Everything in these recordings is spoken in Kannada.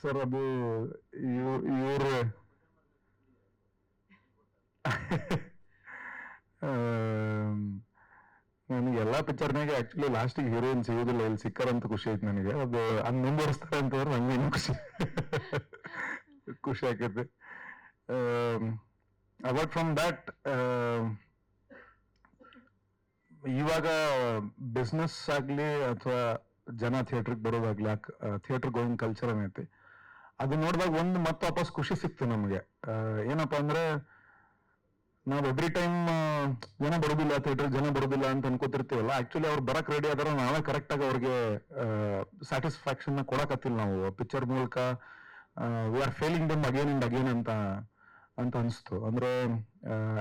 ಸರ್ ಅದು ಇವ್ರ ನನಗೆ ಎಲ್ಲಾ ಪಿಕ್ಚರ್ನಾಗೆ ಆಕ್ಚುಲಿ ಲಾಸ್ಟಿಗೆ ಹೀರೋಯಿನ್ ಸಿಗೋದಿಲ್ಲ, ಇಲ್ಲಿ ಸಿಕ್ಕಾರಂತ ಖುಷಿ ಐತಿ ನನಗೆ. ಅದು ಹಂಗ್ ಮುಂದುವರಿಸ್ತಾರೆ ಅಂತಂದ್ರೆ ನಂಗೆ ಇನ್ನೂ ಖುಷಿ ಆಕೈತಿ. ಅವಾರ್ಡ್ ಫ್ರಮ್ ದಟ್, ಇವಾಗ ಬಿಸ್ನೆಸ್ ಆಗ್ಲಿ ಅಥವಾ ಜನ ಥಿಯೇಟ್ರಿಗೆ ಬರೋದಾಗ್ಲಿ, ಥಿಯೇಟರ್ ಗೋಯಿಂಗ್ ಕಲ್ಚರ್ ಏನೈತಿ ಅದು ನೋಡಿದಾಗ ಒಂದು ಮತ್ತೆ ವಾಪಸ್ ಖುಷಿ ಸಿಕ್ತು ನಮಗೆ. ಏನಪ್ಪಾ ಅಂದ್ರೆ ನಾವ್ ಎವ್ರಿ ಟೈಮ್ ಜನ ಬರೋದಿಲ್ಲ, ಥಿಯೇಟರ್ ಜನ ಬರೋದಿಲ್ಲ ಅಂತ ಅನ್ಕೋತಿರ್ತೀವಲ್ಲ, ಆಕ್ಚುಲಿ ಅವ್ರು ಬರಕ್ ರೆಡಿ ಆದ್ರೆ ನಾವೇ ಕರೆಕ್ಟ್ ಆಗಿ ಅವ್ರಿಗೆ ಸ್ಯಾಟಿಸ್ಫ್ಯಾಕ್ಷನ್ ಕೊಡಕತ್ತಿಲ್ಲ ನಾವು ಪಿಕ್ಚರ್ ಮೂಲಕ. We are failing dum again and again ಅಂತ ಅನ್ಸ್ತು. ಅಂದ್ರೆ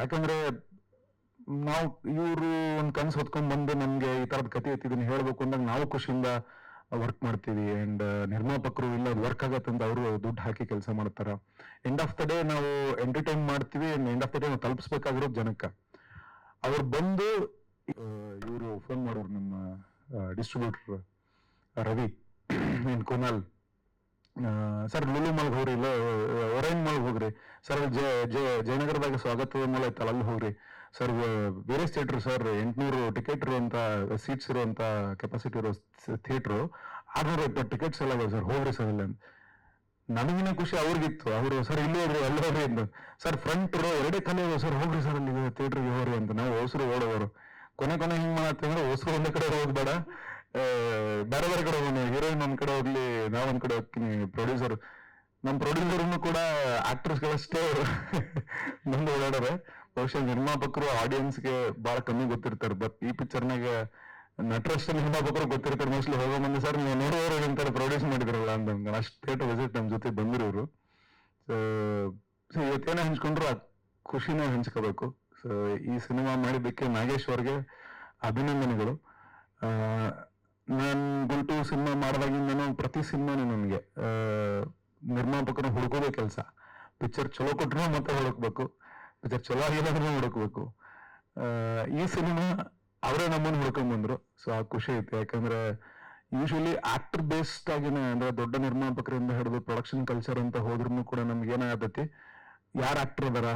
ಯಾಕಂದ್ರೆ ನಾವು ಇವರು ಒಂದ್ ಕನ್ಸು ಹೊತ್ಕೊಂಡ್ ಬಂದು ನಮ್ಗೆ ಈ ತರದ ಕಥೆ ಎತ್ತಿದೀನಿ ಹೇಳ್ಬೇಕು ಅಂದಾಗ ನಾವು ಖುಷಿಯಿಂದ ವರ್ಕ್ ಮಾಡ್ತೀವಿ. ಅಂಡ್ ನಿರ್ಮಾಪಕರು ಇಲ್ಲ ವರ್ಕ್ ಆಗತ್ತಂತ ಅವರು ದುಡ್ಡು ಹಾಕಿ ಕೆಲಸ ಮಾಡ್ತಾರ. ಎಂಡ್ ಆಫ್ ದ ಡೇ ನಾವು ಎಂಟರ್ಟೈನ್ ಮಾಡ್ತೀವಿ, ಎಂಡ್ ಆಫ್ ದ ಡೇ ನಾವು ತಲುಪಿಸ್ಬೇಕಾಗಿರೋ ಜನಕ್ಕ. ಅವ್ರು ಬಂದು ಇವರು ಫೋನ್ ಮಾಡೋರು, ನಮ್ಮ distributor Ravi and Kunal, sir Lulu mall ಹೋಗ್ರಿ, ಇಲ್ಲ ಒರೈನ್ ಮಾಲ್ ಹೋಗ್ರಿ, ಸರ್ ಜಯನಗರದಾಗ ಸ್ವಾಗತದ ಮಾಲ್ ಐತಲ್ಲ ಅಲ್ಲಿ ಹೋಗ್ರಿ, ಸರ್ ಬೇರೆ ಥಿಯೇಟರ್ ಸರ್ 800 ಟಿಕೆಟ್ ಇರುವಂತ ಸೀಟ್ಸ್ ಇರುವಂತ ಕೆಪಾಸಿಟಿ ಇರೋ ಥಿಯೇಟ್ರು 620 ಟಿಕೆಟ್ಸ್ ಎಲ್ಲ ಸರ್, ಹೋಗ್ರಿ ಸರ್ ಇಲ್ಲ ಅಂತ. ನನಗಿನ ಖುಷಿ ಅವ್ರಿಗಿತ್ತು. ಅವರು ಸರ್ ಇಲ್ಲಿ ಹೋಗ್ರಿ ಅಲ್ಲಿ ಹೋಗ್ರಿ ಅಂತ, ಸರ್ ಫ್ರಂಟ್ ರೋ 2 ಖಾಲಿ ಅದಾವ ಸರ್, ಹೋಗ್ರಿ ಸರ್ ಅಲ್ಲಿ ಥಿಯೇಟರ್ಗೆ ಹೋಗ್ರಿ ಅಂತ. ನಾವು ಹೊಸರು ಓಡೋವರು ಕೊನೆ ಹಿಂಗ್ ಮಾಡತ್ತಂದ್ರೆ ಹೊಸರು ಒಂದೇ ಕಡೆ ಹೋಗ್ಬೇಡ, ಬೇರೆ ಬೇರೆ ಕಡೆ ಹೋಗೋಣ, ಹೀರೋಯಿನ್ ಒಂದ್ ಕಡೆ ಹೋಗ್ಲಿ, ನಾವ್ ಒಂದ್ ಕಡೆ ಹೋಗ್ತೀನಿ. ಪ್ರೊಡ್ಯೂಸರ್, ನಮ್ ಪ್ರೊಡ್ಯೂಸರ್ನು ಕೂಡ ಆಕ್ಟರ್ಸ್ಗಳಷ್ಟೇ ಮುಂದೆ ಓಡಾಡೋರೆ. ಬಹುಶಃ ನಿರ್ಮಾಪಕರು ಆಡಿಯನ್ಸ್ಗೆ ಬಹಳ ಕಮ್ಮಿ ಗೊತ್ತಿರ್ತಾರೆ. ಬಟ್ ಈ ಪಿಕ್ಚರ್ನಾಗ ನಟರಷ್ಟೇ ನಿರ್ಮಾಪಕರು ಗೊತ್ತಿರ್ತಾರೆ ಮೋಸ್ಟ್ಲಿ. ಹೋಗೋ ಮುಂದೆ ಸರ್ ನೀವು ನೋಡುವವರು ಎಂತ ಪ್ರೊಡ್ಯೂಸ್ ಮಾಡಿದ್ರಲ್ಲ ಅಂತ ಅಷ್ಟು ಥಿಯೇಟರ್ ವಿಸಿಟ್ ನಮ್ ಜೊತೆ ಬಂದಿರೋರು. ಸೊ ಇವತ್ತೇನೇ ಹಂಚ್ಕೊಂಡ್ರು ಆ ಖುಷಿನೇ ಹಂಚ್ಕೋಬೇಕು. ಸೊ ಈ ಸಿನಿಮಾ ಮಾಡಿದ್ದಕ್ಕೆ ನಾಗೇಶ್ ಅವ್ರಿಗೆ ಅಭಿನಂದನೆಗಳು. ನಾನ್ ಗುಲ್ಟು ಸಿನಿಮಾ ಮಾಡಿದಾಗಿಂದನೂ ಪ್ರತಿ ಸಿನಿಮಾನು ನನಗೆ ನಿರ್ಮಾಪಕರು ಹುಡುಕೋದೇ ಕೆಲಸ. ಪಿಕ್ಚರ್ ಚಲೋ ಕೊಟ್ಟರು ಮತ್ತೆ ಹುಡುಕ್ಬೇಕು, ಪಿಕ್ಚರ್ ಚಲೋ ಆಗಿಲ್ಲ ಹುಡುಕ್ಬೇಕು. ಈ ಸಿನಿಮಾ ಅವರೇ ನಮ್ಮನ್ನು ಹುಡ್ಕೊಂಡ್ ಬಂದ್ರು. ಸೊ ಆ ಖುಷಿ ಐತೆ. ಯಾಕಂದ್ರೆ ಯೂಶಲಿ ಆಕ್ಟರ್ ಬೇಸ್ಡ್ ಆಗಿನ, ಅಂದ್ರೆ ದೊಡ್ಡ ನಿರ್ಮಾಪಕರಿಂದ ಹಿಡಿದು ಪ್ರೊಡಕ್ಷನ್ ಕಲ್ಚರ್ ಅಂತ ಹೋದ್ರೂ ಕೂಡ ನಮ್ಗೆ ಏನಾಗತೈತಿ, ಯಾರು ಆಕ್ಟರ್ ಅದಾರ,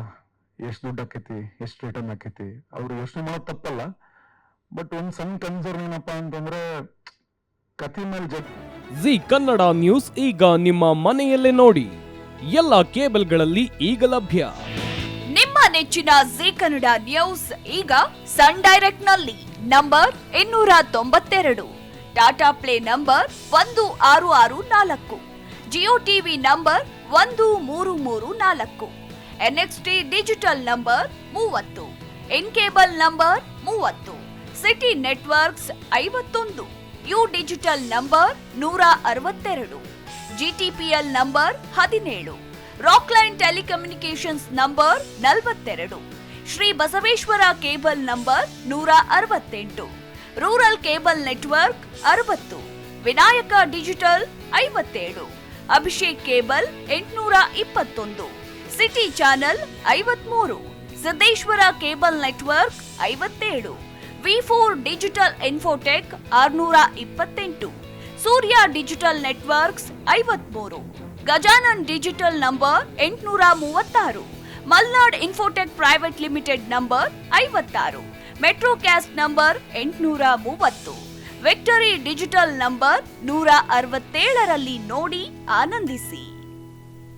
ಎಷ್ಟು ದುಡ್ಡು ಆಕೈತಿ, ಎಷ್ಟು ರಿಟರ್ನ್ ಆಕೈತಿ, ಅವ್ರು ಯೋಚನೆ ಮಾಡೋದು ತಪ್ಪಲ್ಲ. ಬಟ್ ಒಂದ್ ಸಣ್ಣ ಕನ್ಸರ್ನ್ ಏನಪ್ಪಾ ಅಂತಂದ್ರೆ ಕಥೆ ಮೇಲೆ ಜಿ ಕನ್ನಡ ನ್ಯೂಸ್ ಈಗ ನಿಮ್ಮ ಮನೆಯಲ್ಲೇ ನೋಡಿ. ಎಲ್ಲ ಕೇಬಲ್ಗಳಲ್ಲಿ ಈಗ ಲಭ್ಯ. ನಿಮ್ಮ ನೆಚ್ಚಿನ ಜಿ ಕನ್ನಡ ನ್ಯೂಸ್ ಈಗ ಸನ್ ಡೈರೆಕ್ಟ್ ನಲ್ಲಿ number 292, Tata play number 1664, Jio TV number 1334, NXT digital number 30, in cable number 30, city networks 51, U digital number 162, GTPL number 17, Rockline telecommunications number 42, Shri Basaveshwara cable number 168, rural cable network 60, Vinayaka digital 57, Abhishek cable 821, city channel 53, Siddeshwara cable network 57, V4 digital Infotech 628, Surya digital networks 53, Gajanan digital number 836, Malnad Infotech private limited number 56, Metrocast number 830, victory digital number 167ರಲ್ಲಿ ನೋಡಿ ಆನಂದಿಸಿ.